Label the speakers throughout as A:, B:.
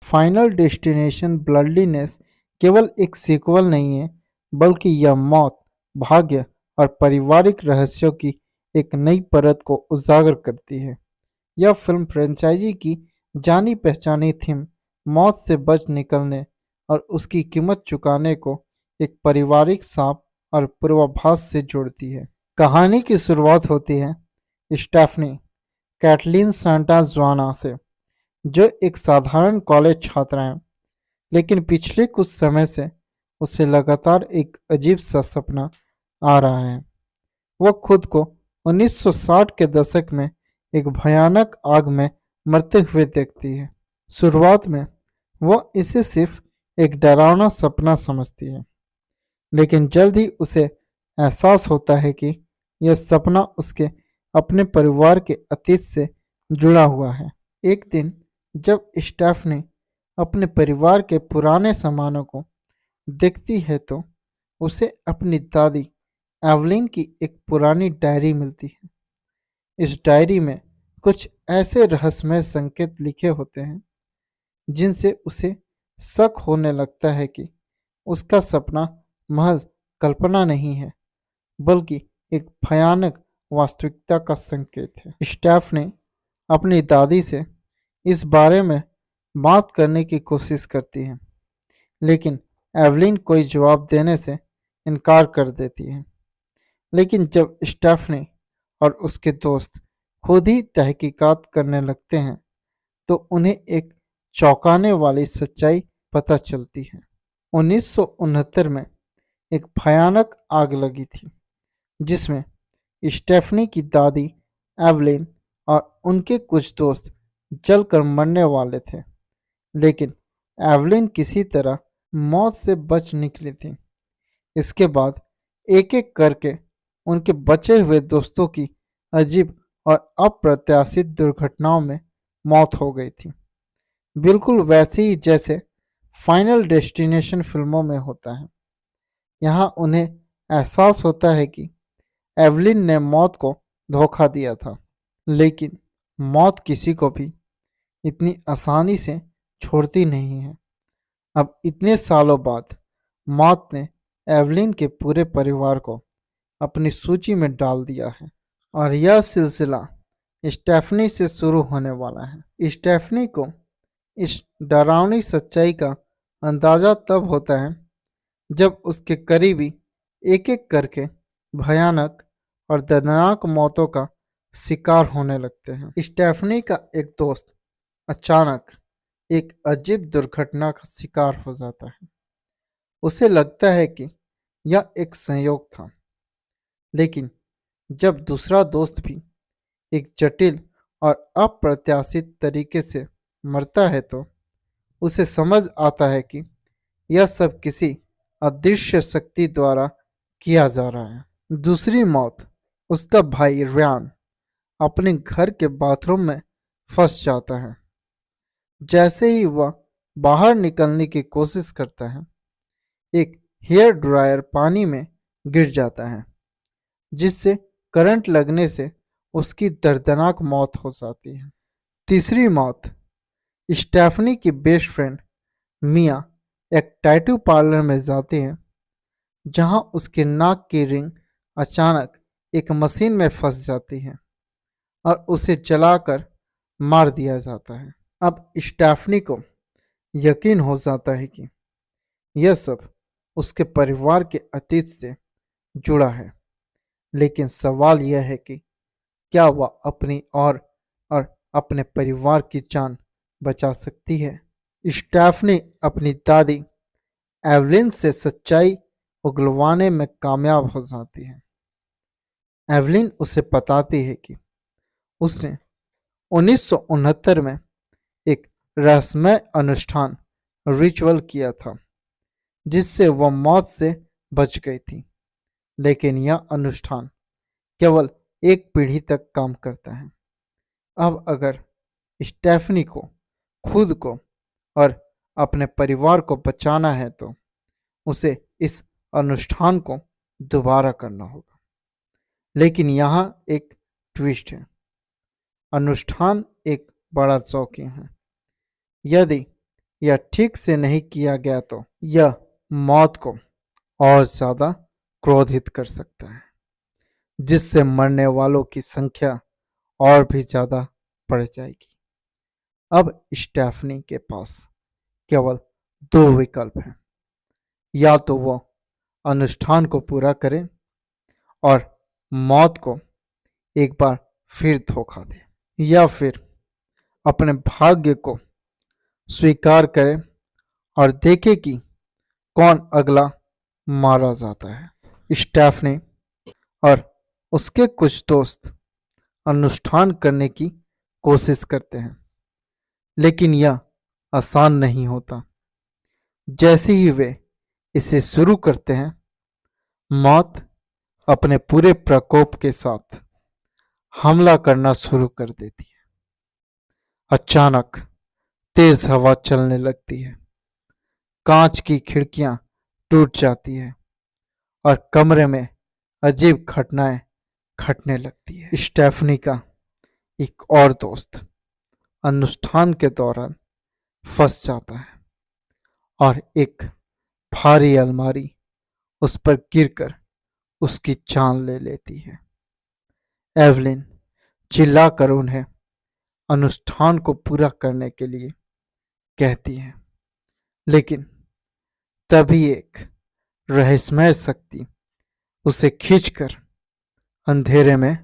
A: Final destination ब्लडलीनेस केवल एक sequel नहीं है, बल्कि यह मौत, भाग्य और पारिवारिक रहस्यों की एक नई परत को उजागर करती है। यह फिल्म फ्रेंचाइजी की जानी पहचानी थीम, मौत से बच निकलने और उसकी कीमत चुकाने को एक पारिवारिक सांप और पूर्वाभास से जोड़ती है। कहानी की शुरुआत होती है स्टेफनी कैटलीन सांटा जुआना से, जो एक साधारण कॉलेज छात्रा है, लेकिन पिछले कुछ समय से उसे लगातार एक अजीब सा सपना आ रहा है। वह खुद को 1960 के दशक में एक भयानक आग में मरते हुए देखती है। शुरुआत में वह इसे सिर्फ एक डरावना सपना समझती है, लेकिन जल्द ही उसे एहसास होता है कि यह सपना उसके अपने परिवार के अतीत से जुड़ा हुआ है। एक दिन जब स्टेफनी अपने परिवार के पुराने सामानों को देखती है तो उसे अपनी दादी एवलिन की एक पुरानी डायरी मिलती है। इस डायरी में कुछ ऐसे रहस्यमय संकेत लिखे होते हैं जिनसे उसे शक होने लगता है कि उसका सपना महज कल्पना नहीं है, बल्कि एक भयानक वास्तविकता का संकेत है। स्टेफ ने अपनी दादी से इस बारे में बात करने की कोशिश करती है, लेकिन एवलिन कोई जवाब देने से इनकार कर देती है। लेकिन जब स्टेफनी और उसके दोस्त खुद ही तहकीकात करने लगते हैं, तो उन्हें एक चौंकाने वाली सच्चाई पता चलती है। 1969 में एक भयानक आग लगी थी, जिसमें स्टेफनी की दादी एवलिन और उनके कुछ दोस्त जलकर मरने वाले थे। लेकिन एवलिन किसी तरह मौत से बच निकली थी। इसके बाद एक एक करके उनके बचे हुए दोस्तों की अजीब और अप्रत्याशित दुर्घटनाओं में मौत हो गई थी, बिल्कुल वैसे ही जैसे फाइनल डेस्टिनेशन फिल्मों में होता है। यहाँ उन्हें एहसास होता है कि एवलिन ने मौत को धोखा दिया था, लेकिन मौत किसी को भी इतनी आसानी से छोड़ती नहीं है। अब इतने सालों बाद मौत ने एवलिन के पूरे परिवार को अपनी सूची में डाल दिया है और यह सिलसिला स्टेफनी से शुरू होने वाला है। स्टेफनी को इस डरावनी सच्चाई का अंदाजा तब होता है जब उसके करीबी एक एक करके भयानक और दर्दनाक मौतों का शिकार होने लगते हैं। स्टेफनी का एक दोस्त अचानक एक अजीब दुर्घटना का शिकार हो जाता है। उसे लगता है कि यह एक संयोग था, लेकिन जब दूसरा दोस्त भी एक जटिल और अप्रत्याशित तरीके से मरता है तो उसे समझ आता है कि यह सब किसी अदृश्य शक्ति द्वारा किया जा रहा है। दूसरी मौत उसका भाई रियान अपने घर के बाथरूम में फंस जाता है। जैसे ही वह बाहर निकलने की कोशिश करता है, एक हेयर ड्रायर पानी में गिर जाता है, जिससे करंट लगने से उसकी दर्दनाक मौत हो जाती है। तीसरी मौत स्टेफनी की बेस्ट फ्रेंड मिया एक टैटू पार्लर में जाती है, जहां उसके नाक की रिंग अचानक एक मशीन में फंस जाती है और उसे जलाकर मार दिया जाता है। अब स्टेफनी को यकीन हो जाता है कि यह सब उसके परिवार के अतीत से जुड़ा है, लेकिन सवाल यह है कि क्या वह अपनी और अपने परिवार की जान बचा सकती है। स्टेफनी अपनी दादी एवलिन से सच्चाई उगलवाने में कामयाब हो जाती है। एवलिन उसे बताती है कि उसने 1969 में एक रहस्यमय अनुष्ठान रिचुअल किया था, जिससे वह मौत से बच गई थी। लेकिन यह अनुष्ठान केवल एक पीढ़ी तक काम करता है। अब अगर स्टेफनी को खुद को और अपने परिवार को बचाना है तो उसे इस अनुष्ठान को दोबारा करना होगा। लेकिन यहाँ एक ट्विस्ट है। अनुष्ठान एक बड़ा जोखिम है। यदि या ठीक से नहीं किया गया तो यह मौत को और ज़्यादा क्रोधित कर सकता है, जिससे मरने वालों की संख्या और भी ज़्यादा बढ़ जाएगी। अब स्टेफनी के पास केवल दो विकल्प हैं। या तो वो अनुष्ठान को पूरा करे और मौत को एक बार फिर धोखा दे, या फिर अपने भाग्य को स्वीकार करे और देखे कि कौन अगला मारा जाता है। स्टेफनी और उसके कुछ दोस्त अनुष्ठान करने की कोशिश करते हैं, लेकिन यह आसान नहीं होता। जैसे ही वे इसे शुरू करते हैं, मौत अपने पूरे प्रकोप के साथ हमला करना शुरू कर देती है। अचानक तेज हवा चलने लगती है, कांच की खिड़कियां टूट जाती है और कमरे में अजीब घटनाएं घटने लगती है। स्टेफनी का एक और दोस्त अनुष्ठान के दौरान फंस जाता है और एक भारी अलमारी उस पर गिरकर उसकी जान ले लेती है। एवलिन चिल्लाकर उन्हें अनुष्ठान को पूरा करने के लिए कहती है, लेकिन तभी एक रहस्यमय शक्ति उसे खींचकर अंधेरे में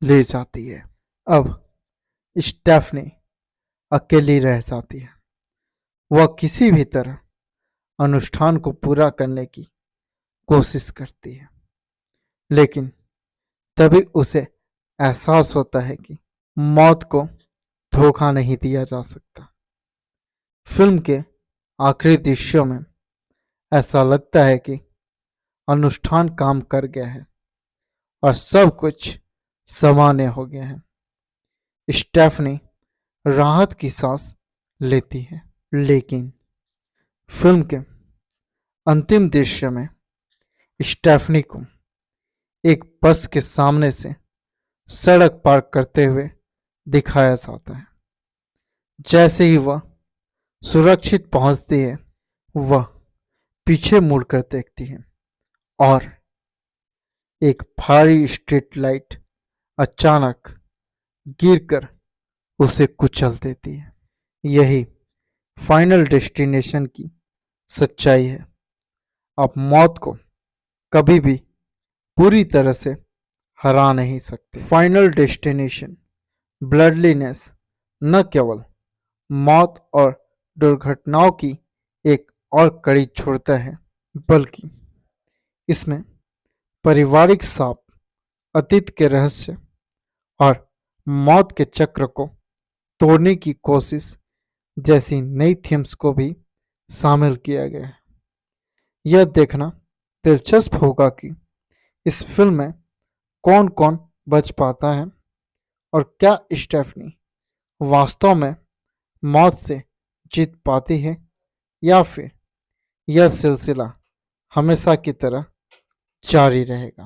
A: ले जाती है। अब स्टेफनी अकेली रह जाती है। वह किसी भी तरह अनुष्ठान को पूरा करने की कोशिश करती है, लेकिन तभी उसे एहसास होता है कि मौत को धोखा नहीं दिया जा सकता। फिल्म के आखिरी दृश्यों में ऐसा लगता है कि अनुष्ठान काम कर गया है और सब कुछ सामान्य हो गया है। स्टेफनी राहत की सांस लेती है, लेकिन फिल्म के अंतिम दृश्य में स्टेफनी को एक बस के सामने से सड़क पार करते हुए दिखाया जाता है। जैसे ही वह सुरक्षित पहुंचती है, वह पीछे मुड़कर देखती है और एक भारी स्ट्रीट लाइट अचानक गिरकर उसे कुचल देती है। यही फाइनल डेस्टिनेशन की सच्चाई है। आप मौत को कभी भी पूरी तरह से हरा नहीं सकते। फाइनल डेस्टिनेशन ब्लडलीनेस न केवल मौत और दुर्घटनाओं की एक और कड़ी छोड़ता है, बल्कि इसमें पारिवारिक सांप, अतीत के रहस्य और मौत के चक्र को तोड़ने की कोशिश जैसी नई थीम्स को भी शामिल किया गया है। यह देखना दिलचस्प होगा कि इस फिल्म में कौन कौन बच पाता है और क्या स्टेफनी वास्तव में मौत से जीत पाती है, या फिर यह सिलसिला हमेशा की तरह जारी रहेगा।